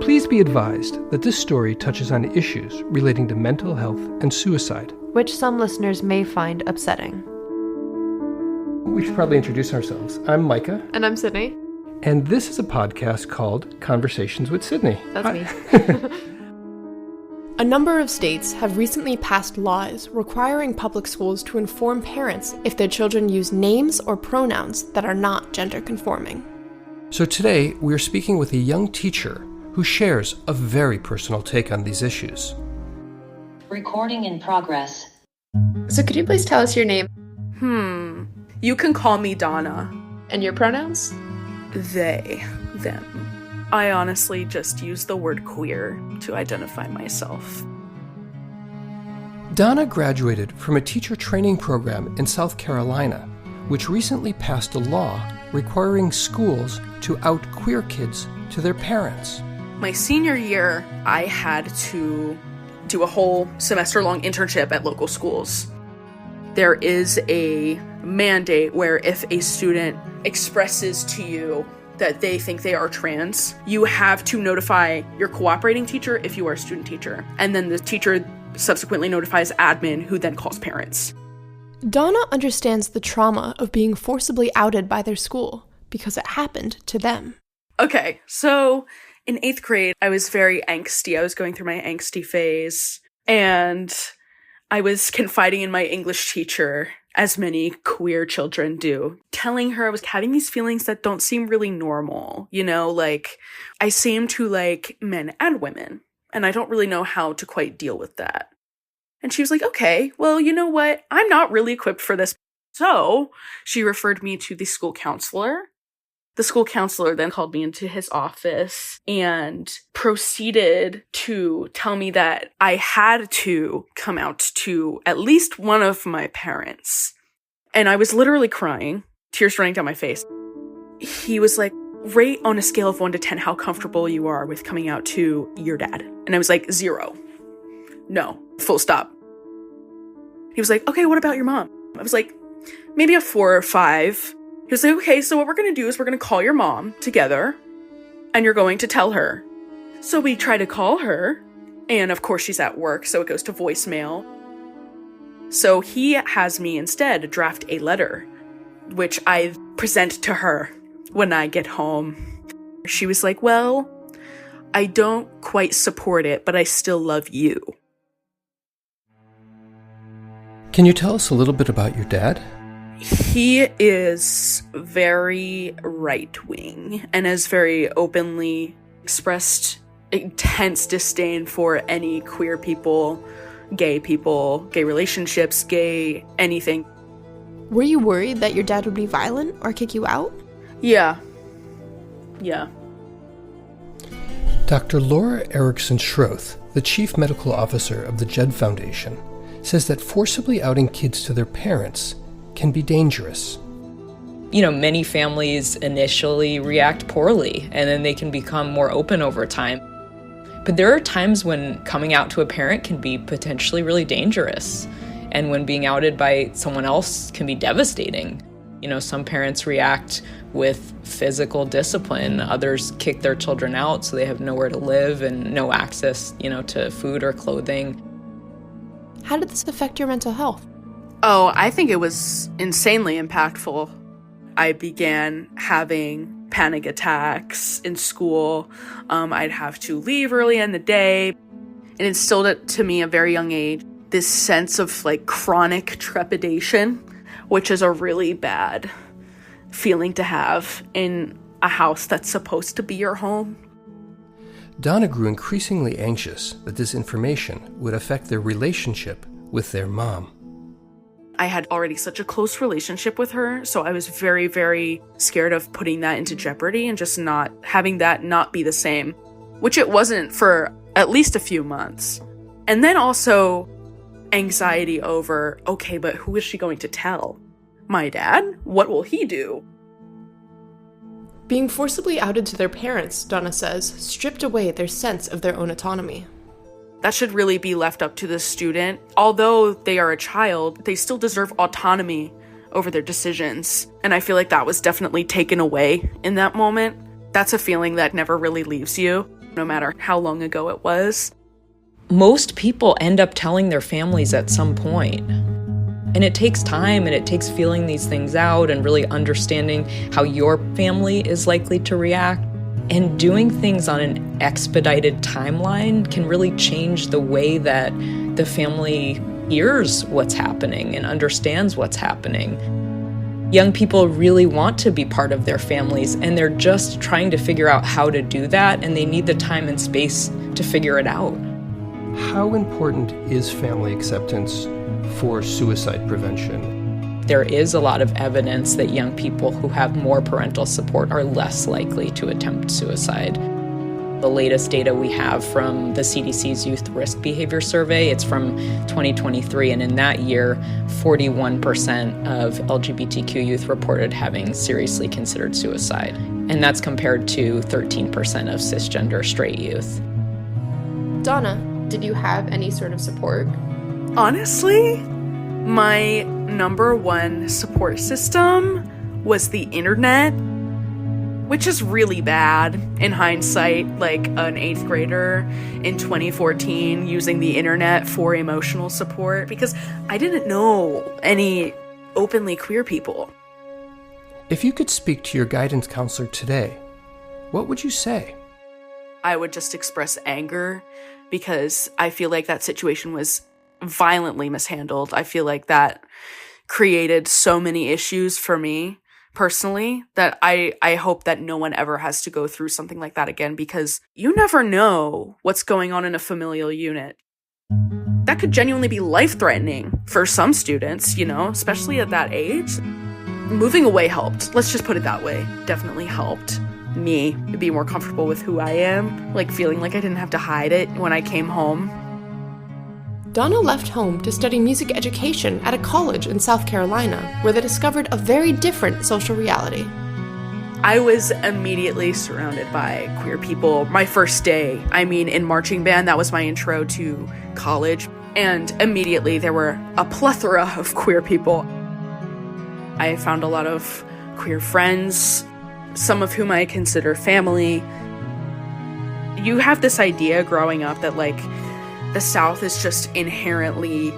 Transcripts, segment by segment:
Please be advised that this story touches on issues relating to mental health and suicide, which some listeners may find upsetting. We should probably introduce ourselves. I'm Micah. And I'm Sydney. And this is a podcast called Conversations with Sydney. That's me. A number of states have recently passed laws requiring public schools to inform parents if their children use names or pronouns that are not gender conforming. So today, we are speaking with a young teacher who shares a very personal take on these issues. Recording in progress. So could you please tell us your name? You can call me Donna. And your pronouns? They, them. I honestly just use the word queer to identify myself. Donna graduated from a teacher training program in South Carolina, which recently passed a law requiring schools to out queer kids to their parents. My senior year, I had to do a whole semester-long internship at local schools. There is a mandate where if a student expresses to you that they think they are trans, you have to notify your cooperating teacher if you are a student teacher. And then the teacher subsequently notifies admin, who then calls parents. Donna understands the trauma of being forcibly outed by their school because it happened to them. Okay, so in 8th grade, I was very angsty. I was going through my angsty phase, and I was confiding in my English teacher, as many queer children do, telling her I was having these feelings that don't seem really normal. You know, like, I seem to like men and women, and I don't really know how to quite deal with that. And she was like, okay, well, you know what? I'm not really equipped for this. So she referred me to the school counselor. The school counselor then called me into his office and proceeded to tell me that I had to come out to at least one of my parents. And I was literally crying, tears running down my face. He was like, rate on a scale of 1 to 10 how comfortable you are with coming out to your dad. And I was like, 0. No, full stop. He was like, okay, what about your mom? I was like, maybe a 4 or 5. He was like, okay, so what we're going to do is we're going to call your mom together, and you're going to tell her. So we try to call her, and of course she's at work, so it goes to voicemail. So he has me instead draft a letter, which I present to her when I get home. She was like, well, I don't quite support it, but I still love you. Can you tell us a little bit about your dad? He is very right-wing and has very openly expressed intense disdain for any queer people, gay relationships, gay anything. Were you worried that your dad would be violent or kick you out? Yeah. Dr. Laura Erickson-Schroth, the chief medical officer of the Jed Foundation, says that forcibly outing kids to their parents can be dangerous. You know, many families initially react poorly, and then they can become more open over time. But there are times when coming out to a parent can be potentially really dangerous, and when being outed by someone else can be devastating. You know, some parents react with physical discipline, others kick their children out so they have nowhere to live and no access, to food or clothing. How did this affect your mental health? Oh, I think it was insanely impactful. I began having panic attacks in school. I'd have to leave early in the day. It instilled it to me at a very young age, this sense of chronic trepidation, which is a really bad feeling to have in a house that's supposed to be your home. Donna grew increasingly anxious that this information would affect their relationship with their mom. I had already such a close relationship with her, so I was very, very scared of putting that into jeopardy and just not having that not be the same, which it wasn't for at least a few months. And then also anxiety over, okay, but who is she going to tell? My dad? What will he do? Being forcibly outed to their parents, Donna says, stripped away their sense of their own autonomy. That should really be left up to the student. Although they are a child, they still deserve autonomy over their decisions. And I feel like that was definitely taken away in that moment. That's a feeling that never really leaves you. no matter how long ago it was. Most people end up telling their families at some point. And it takes time, and it takes feeling these things out and really understanding how your family is likely to react. And doing things on an expedited timeline can really change the way that the family hears what's happening and understands what's happening. Young people really want to be part of their families, and they're just trying to figure out how to do that, and they need the time and space to figure it out. How important is family acceptance for suicide prevention? There is a lot of evidence that young people who have more parental support are less likely to attempt suicide. The latest data we have from the CDC's Youth Risk Behavior Survey, it's from 2023, and in that year, 41% of LGBTQ youth reported having seriously considered suicide. And that's compared to 13% of cisgender straight youth. Donna, did you have any sort of support? Honestly, my number one support system was the internet, which is really bad in hindsight, like an 8th grader in 2014 using the internet for emotional support, because I didn't know any openly queer people. If you could speak to your guidance counselor today, what would you say? I would just express anger, because I feel like that situation was violently mishandled. I feel like that created so many issues for me personally that I hope that no one ever has to go through something like that again, because you never know what's going on in a familial unit. That could genuinely be life-threatening for some students, you know, especially at that age. Moving away helped. Let's just put it that way. Definitely helped me be more comfortable with who I am, like feeling like I didn't have to hide it when I came home. Donna left home to study music education at a college in South Carolina, where they discovered a very different social reality. I was immediately surrounded by queer people. My first day, in marching band, that was my intro to college. And immediately there were a plethora of queer people. I found a lot of queer friends, some of whom I consider family. You have this idea growing up that, like, the South is just inherently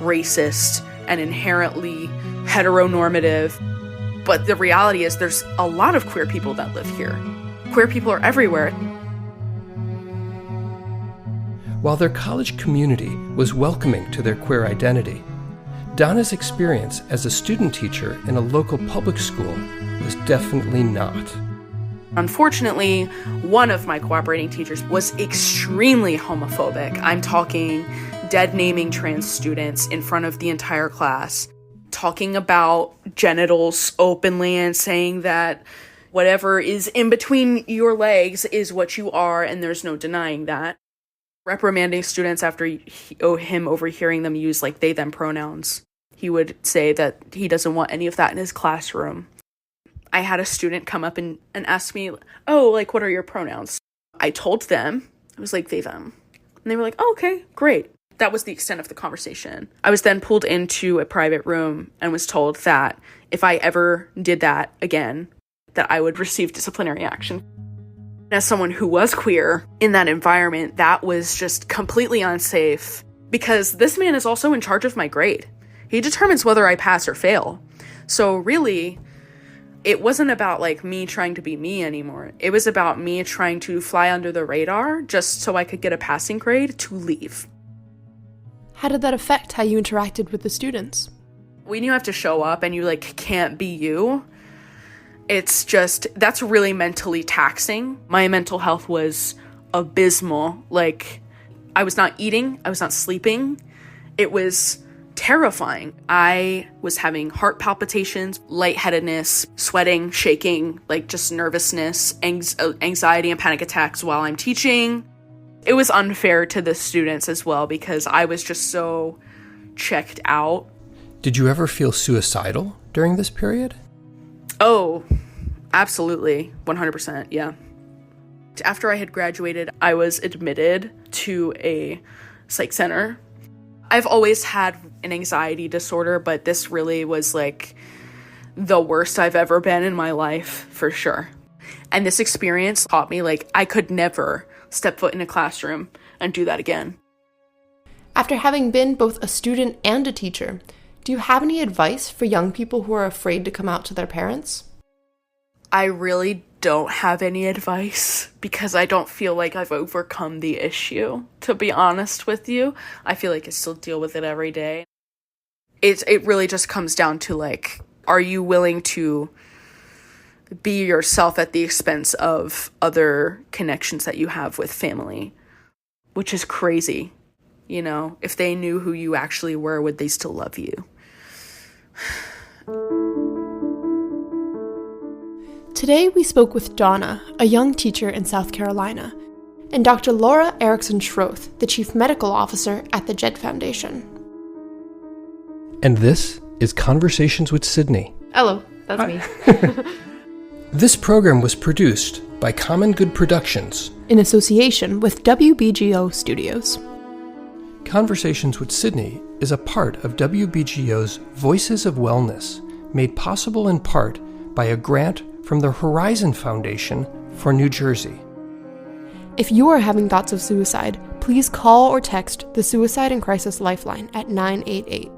racist and inherently heteronormative. But the reality is there's a lot of queer people that live here. Queer people are everywhere. While their college community was welcoming to their queer identity, Donna's experience as a student teacher in a local public school was definitely not. Unfortunately, one of my cooperating teachers was extremely homophobic. I'm talking dead-naming trans students in front of the entire class, talking about genitals openly and saying that whatever is in between your legs is what you are, and there's no denying that. Reprimanding students after him overhearing them use, like, they, them pronouns. He would say that he doesn't want any of that in his classroom. I had a student come up and ask me, oh, like, what are your pronouns? I told them. I was like, they, them. And they were like, oh, okay, great. That was the extent of the conversation. I was then pulled into a private room and was told that if I ever did that again, that I would receive disciplinary action. As someone who was queer in that environment, that was just completely unsafe, because this man is also in charge of my grade. He determines whether I pass or fail. So really, it wasn't about, like, me trying to be me anymore. It was about me trying to fly under the radar just so I could get a passing grade to leave. How did that affect how you interacted with the students? When you have to show up and you, like, can't be you, it's just, that's really mentally taxing. My mental health was abysmal. Like, I was not eating, I was not sleeping. It was terrifying. I was having heart palpitations, lightheadedness, sweating, shaking, like just nervousness, anxiety and panic attacks while I'm teaching. It was unfair to the students as well, because I was just so checked out. Did you ever feel suicidal during this period? Oh, absolutely. 100%, yeah. After I had graduated, I was admitted to a psych center. I've always had an anxiety disorder, but this really was, like, the worst I've ever been in my life, for sure. And this experience taught me, like, I could never step foot in a classroom and do that again. After having been both a student and a teacher, do you have any advice for young people who are afraid to come out to their parents? I really don't have any advice because I don't feel like I've overcome the issue, to be honest with you. I feel like I still deal with it every day. It really just comes down to, like, are you willing to be yourself at the expense of other connections that you have with family? Which is crazy. You know, if they knew who you actually were, would they still love you? Today we spoke with Donna, a young teacher in South Carolina, and Dr. Laura Erickson-Schroth, the Chief Medical Officer at the Jed Foundation. And this is Conversations with Sydney. Hello, that's me. This program was produced by Common Good Productions In association with WBGO Studios. Conversations with Sydney is a part of WBGO's Voices of Wellness, made possible in part by a grant from the Horizon Foundation for New Jersey. If you are having thoughts of suicide, please call or text the Suicide and Crisis Lifeline at 988.